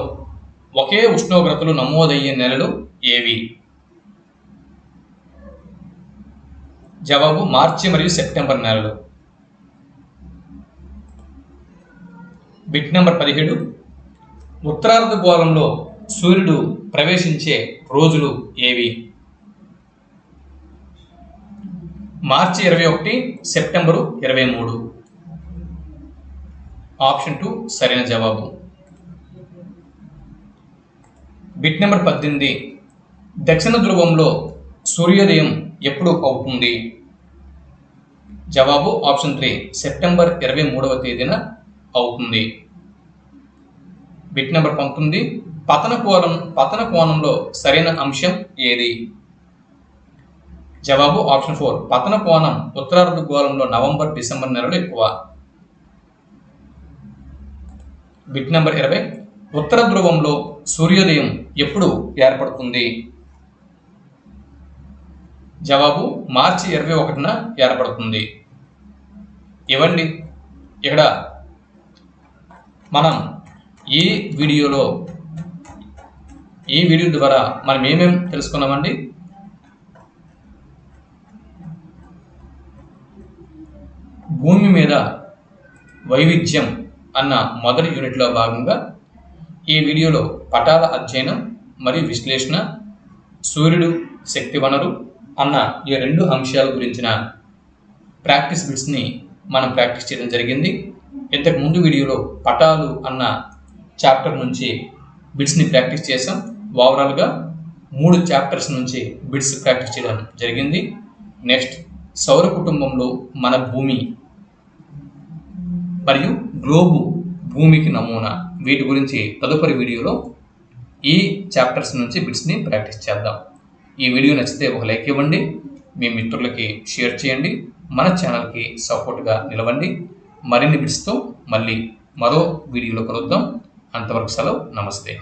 S1: ఒకే ఉష్ణోగ్రతలు నమోదయ్యే నెలలు ఏవి? జవాబు మార్చి మరియు సెప్టెంబర్ నెలలు. బిట్ నెంబర్ 17, ఉత్తరార్ధగోళంలో సూర్యుడు ప్రవేశించే రోజులు ఏవి? మార్చి 21, సెప్టెంబరు 23. ఆప్షన్ 2 సరైన జవాబు. బిట్ నెంబర్ 18, దక్షిణ ధ్రువంలో సూర్యోదయం ఎప్పుడు అవుతుంది? జవాబు ఆప్షన్ 3 సెప్టెంబర్ 23వ తేదీన అవుతుంది. బిట్ నెంబర్ 19, పతన కోణంలో సరైన అంశం ఏది? జవాబు ఆప్షన్ 4 పతన కోణం ఉత్తరార్ధగోళంలో నవంబర్ డిసెంబర్ నెలలు ఎక్కువ. బిట్ నెంబర్ 20, ఉత్తర ధ్రువంలో సూర్యోదయం ఎప్పుడు ఏర్పడుతుంది? జవాబు మార్చి 21న ఏర్పడుతుంది. ఇవ్వండి, ఇక్కడ మనం ఈ వీడియో ద్వారా మనం ఏమేమి తెలుసుకున్నామండి? భూమి మీద వైవిధ్యం అన్న మొదటి యూనిట్లో భాగంగా ఈ వీడియోలో పటాల అధ్యయనం మరియు విశ్లేషణ, సూర్యుడు శక్తి వనరు అన్న ఈ 2 అంశాల గురించిన ప్రాక్టీస్ బిట్స్ని మనం ప్రాక్టీస్ చేయడం జరిగింది. ఇంతకు ముందు వీడియోలో పటాలు అన్న చాప్టర్ నుంచి బిట్స్ని ప్రాక్టీస్ చేసాం. ఓవరాల్గా 3 చాప్టర్స్ నుంచి బిట్స్ ప్రాక్టీస్ చేయడం జరిగింది. నెక్స్ట్ సౌర కుటుంబంలో మన భూమి మరియు గ్లోబు భూమికి నమూనా, వీటి గురించి తదుపరి వీడియోలో ఈ చాప్టర్స్ నుంచి బిట్స్ని ప్రాక్టీస్ చేద్దాం. ఈ వీడియో నచ్చితే ఒక లైక్ ఇవ్వండి, మీ మిత్రులకి షేర్ చేయండి, మన ఛానల్కి సపోర్ట్గా నిలవండి. మరిన్ని బిట్స్తో మళ్ళీ మరో వీడియోలో కలుద్దాం. అంతవరకు సెలవు, నమస్తే.